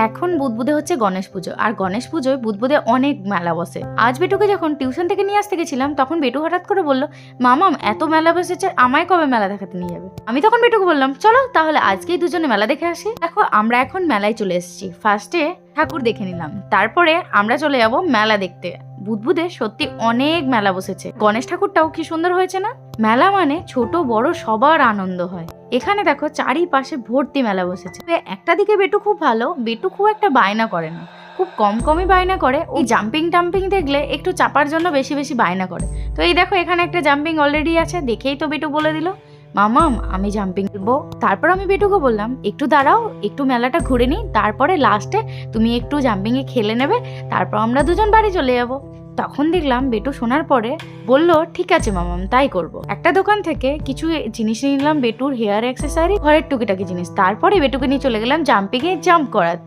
এখন বুদবুদে হচ্ছে গণেশ পুজো, আর গণেশ পুজোয় বুদবুদে অনেক মেলা বসে। আজ বেটুকে যখন টিউশন থেকে নিয়ে আসতে গেছিলাম, তখন বেটু হঠাৎ করে বলল, মামাম এত মেলা বসেছে, আমায় কবে মেলা দেখাতে নিয়ে যাবে? আমি তখন বেটুকে বললাম, চলো তাহলে আজকেই দুজনে মেলা দেখে আসি। দেখো আমরা এখন মেলায় চলে এসেছি। ফার্স্টে ঠাকুর দেখে নিলাম, তারপরে আমরা চলে যাবো মেলা দেখতে। বুদবুদে সত্যি অনেক মেলা বসেছে। গণেশ ঠাকুরটাও কি সুন্দর হয়েছে না? মেলা মানে ছোট বড় সবার আনন্দ হয়। এখানে দেখো চারিপাশে ভর্তি মেলা বসেছে। একটা দিকে বেটু খুব ভালো, বেটু খুব একটা বায়না করে না, খুব কমই বায়না করে। ওই জাম্পিং টাম্পিং দেখলে একটু চাপার জন্য বেশি বেশি বায়না করে। তো এই দেখো এখানে একটা জাম্পিং অলরেডি আছে, দেখেই তো বেটু বলে দিল, মামাম আমি জাম্পিং করবো। তারপর আমি বেটুকে বললাম, একটু দাঁড়াও, একটু মেলাটা ঘুরে নিই, তারপরে লাস্টে তুমি একটু জাম্পিং এ খেলে নেবে, তারপর আমরা দুজন বাড়ি চলে যাবো। তখন দেখলাম বেটু শোনার পরে বলল, ঠিক আছে মামাম তাই করব। একটা দোকান থেকে কিছু জিনিস নিলাম, বেটুর হেয়ার অ্যাক্সেসরি, ঘরের টুকিটাকি জিনিস। তারপরে বেটুকে নিয়ে চলে গেলাম জাম্পিং এ জাম্প করাতে।